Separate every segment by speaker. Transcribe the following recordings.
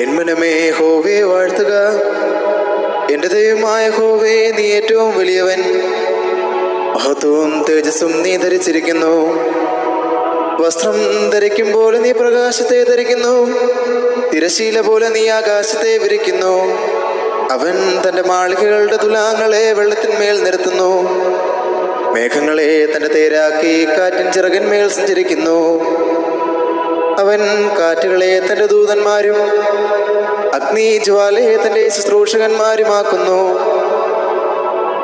Speaker 1: N മനമേ യഹോവയെ വാഴ്ത്തുക. എന്റെ ദൈവമായ യഹോവേ, നീ ഏറ്റവും വലിയവൻ. മഹത്വവും തേജസ്സും നീ ധരിച്ചിരിക്കുന്നു. വസ്ത്രം ധരിക്കുമ്പോൾ നീ പ്രകാശത്തെ ധരിക്കുന്നു. തിരശീല പോലെ നീ ആകാശത്തെ വിരിക്കുന്നു. അവൻ തന്റെ മാളികകളുടെ തുലാങ്ങളെ വെള്ളത്തിന്മേൽ നിരത്തുന്നു. മേഘങ്ങളെ തന്റെ തേരാക്കി കാറ്റിൻ ചിറകിന്മേൽ സഞ്ചരിക്കുന്നു. അവൻ കാറ്റുകളെ തന്റെ ദൂതന്മാരും അഗ്നിജ്വാലയെ തന്റെ ശുശ്രൂഷകന്മാരുമാക്കുന്നു.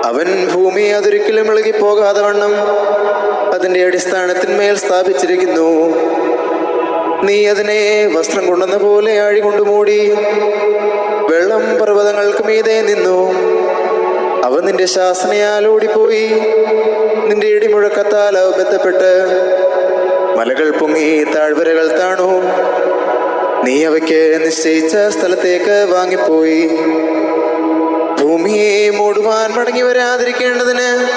Speaker 1: അവൻ ഭൂമിയെ അതൊരിക്കലും ഇളകിപ്പോകാതെ വണ്ണം അതിന്റെ അടിസ്ഥാനത്തിന്മേൽ സ്ഥാപിച്ചിരിക്കുന്നു. നീ അതിനെ വസ്ത്രം കൊണ്ടെന്ന പോലെ ആഴികൊണ്ടു മൂടി. വെള്ളം പർവ്വതങ്ങൾക്ക് മീതെ നിന്നു. അവ നിന്റെ ശാസനയാൽ ഓടിപ്പോയി. നിന്റെ ഇടിമുഴക്കത്താൽ അവ ബന്ധപ്പെട്ട് മലകൾ പൊങ്ങി, താഴ്വരകൾ താണു. നീ അവയ്ക്ക് നിശ്ചയിച്ച സ്ഥലത്തേക്ക് വാങ്ങിപ്പോയി. ഭൂമിയെ മൂടുവാൻ മടങ്ങി വരാതിരിക്കേണ്ടതിന്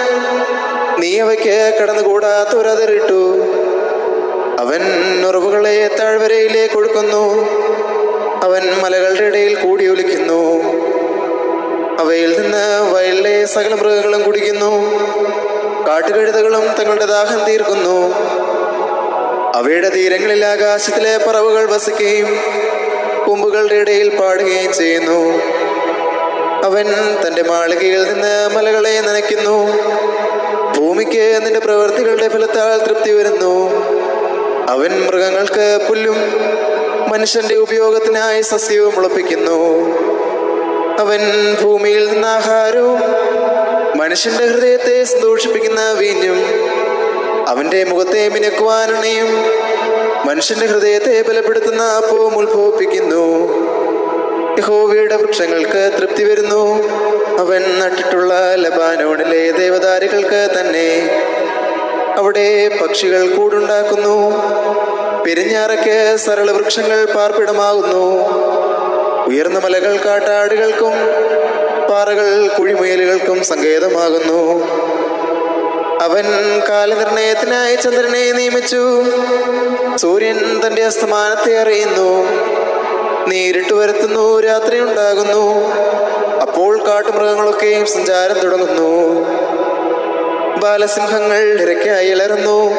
Speaker 1: നീ അവയ്ക്ക് കടന്നുകൂടാത്തൊരതിരിട്ടു. അവൻ ഉറവുകളെ താഴ്വരയിലേക്ക് ഒഴുക്കുന്നു. അവൻ മലകളുടെ ഇടയിൽ കൂടി ഒലിക്കുന്നു. അവയിൽ നിന്ന് വയലിലെ സകല മൃഗങ്ങളും കുടിക്കുന്നു. കാട്ടുകഴുതകളും തങ്ങളുടെ ദാഹം തീർക്കുന്നു. അവയുടെ തീരങ്ങളിൽ ആകാശത്തിലെ പറവുകൾ വസിക്കുകയും കൊമ്പുകളുടെ ഇടയിൽ പാടുകയും ചെയ്യുന്നു. അവൻ തന്റെ മാളികയിൽ നിന്ന് മലകളെ നനയ്ക്കുന്നു. ഭൂമിക്ക് നിന്റെ പ്രവൃത്തികളുടെ ഫലത്താൽ തൃപ്തി വരുന്നു. അവൻ മൃഗങ്ങൾക്ക് പുല്ലും മനുഷ്യന്റെ ഉപയോഗത്തിനായി സസ്യവും മുളപ്പിക്കുന്നു. അവൻ ഭൂമിയിൽ നിന്ന് ആഹാരവും മനുഷ്യന്റെ ഹൃദയത്തെ സന്തോഷിപ്പിക്കുന്ന വീഞ്ഞും അവന്റെ മുഖത്തെ മിനുക്കുവാനെണ്ണയും മനുഷ്യന്റെ ഹൃദയത്തെ ബലപ്പെടുത്തുന്ന അപ്പവും ഉത്ഭവിപ്പിക്കുന്നു. യഹോവയുടെ വൃക്ഷങ്ങൾക്ക് തൃപ്തി വരുന്നു. അവൻ നട്ടിട്ടുള്ള ലബാനോണിലെ ദേവദാരുകൾക്ക് തന്നെ. അവിടെ പക്ഷികൾ കൂടുണ്ടാക്കുന്നു. പെരിഞ്ഞാറയ്ക്ക് സരള വൃക്ഷങ്ങൾ പാർപ്പിടമാകുന്നു. ഉയർന്ന മലകൾ കാട്ടാടുകൾക്കും പാറകൾ കുഴിമുയലുകൾക്കും സങ്കേതമാകുന്നു. അവൻ കാലനിർണയത്തിനായി ചന്ദ്രനെ നിയമിച്ചു. സൂര്യൻ തന്റെ അസ്തമാനത്തെ അറിയുന്നു. നീരിട്ട് വരുത്തുന്നു, രാത്രി ഉണ്ടാകുന്നു. അപ്പോൾ കാട്ടുമൃഗങ്ങളൊക്കെയും സഞ്ചാരം തുടങ്ങുന്നു. ബാലസിംഹങ്ങൾ ഇരയ്ക്കായി ഇളറുന്നു.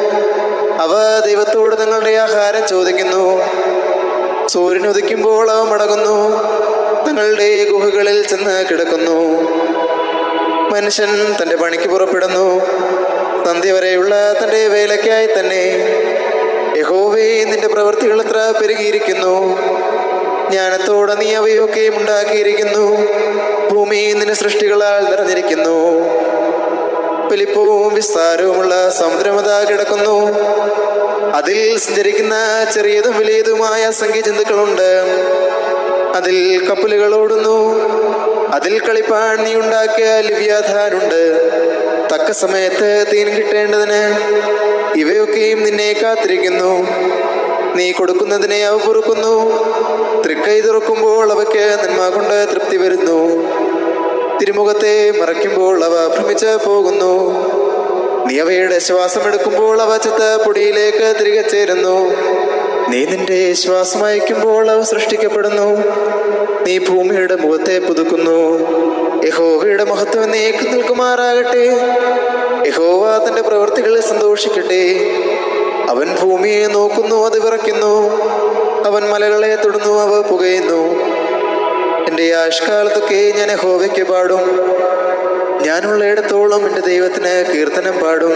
Speaker 1: അവ ദൈവത്തോട് തങ്ങളുടെ ആഹാരം ചോദിക്കുന്നു. സൂര്യൻ ഉദിക്കുമ്പോൾ അവ മടങ്ങുന്നു. തങ്ങളുടെ ഗുഹകളിൽ ചെന്ന് കിടക്കുന്നു. മനുഷ്യൻ തന്റെ പണിക്ക് പുറപ്പെടുന്നു. സന്ധ്യ വരെയുള്ള തന്റെ വേലയ്ക്കായി തന്നെ. യഹോവേ, നിന്റെ പ്രവൃത്തികൾ എത്ര പെരുകിയിരിക്കുന്നു. ജ്ഞാനത്തോടെ നീ അവയൊക്കെയും ഉണ്ടാക്കിയിരിക്കുന്നു. ഭൂമി നിന്റെ സൃഷ്ടികളാൽ നിറഞ്ഞിരിക്കുന്നു. വലിപ്പവും വിസ്താരവുമുള്ള സമുദ്രമതാ കിടക്കുന്നു. അതിൽ സഞ്ചരിക്കുന്ന ചെറിയതും വലിയതുമായ സംഖ്യജന്തുക്കളുണ്ട്. അതിൽ കപ്പലുകൾ ഓടുന്നു. അതിൽ കളിപ്പാൻ നീ ഉണ്ടാക്കിയ ലിവ്യാഥാനുണ്ട്. തക്ക സമയത്ത് തീൻ കിട്ടേണ്ടതിന് ഇവയൊക്കെയും നിന്നെ കാത്തിരിക്കുന്നു. നീ കൊടുക്കുന്നതിനെ അവ പൊറുക്കുന്നു. തൃക്കൈ തുറക്കുമ്പോൾ അവയ്ക്ക് നന്മ കൊണ്ട് തൃപ്തി വരുന്നു. തിരുമുഖത്തെ മറയ്ക്കുമ്പോൾ അവ ഭ്രമിച്ച് പോകുന്നു. നീ അവയുടെ ശ്വാസം എടുക്കുമ്പോൾ അവ ചത്ത പൊടിയിലേക്ക് തിരികെ ചേരുന്നു. നീ നിന്റെ ശ്വാസം അയക്കുമ്പോൾ അവ സൃഷ്ടിക്കപ്പെടുന്നു. നീ ഭൂമിയുടെ മുഖത്തെ പുതുക്കുന്നു. യഹോവയുടെ മഹത്വം എന്നേക്ക് നിൽക്കുമാറാകട്ടെ. യഹോവ തന്റെ പ്രവൃത്തികളിൽ സന്തോഷിക്കട്ടെ. അവൻ ഭൂമിയെ നോക്കുന്നു, അത് വിറയ്ക്കുന്നു. അവൻ മലകളെ തൊടുന്നു, അവ പുകയുന്നു. എൻ്റെ ആയുഷ്കാലത്തൊക്കെ ഞാൻ യഹോവയ്ക്ക് പാടും. ഞാനുള്ളയിടത്തോളം എൻ്റെ ദൈവത്തിന് കീർത്തനം പാടും.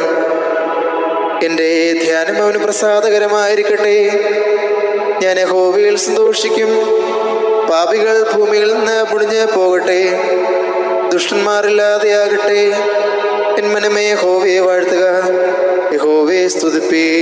Speaker 1: എൻ്റെ ധ്യാനം അവന് പ്രസാദകരമായിരിക്കട്ടെ. ഞാൻ യഹോവയിൽ സന്തോഷിക്കും. പാപികൾ ഭൂമിയിൽ നിന്ന് പൊടിഞ്ഞ് പോകട്ടെ. ദുഷ്ടന്മാരില്ലാതെയാകട്ടെ. എൻ മനമേ യഹോവയെ വാഴ്ത്തുക. യഹോവയെ സ്തുതിപ്പീ.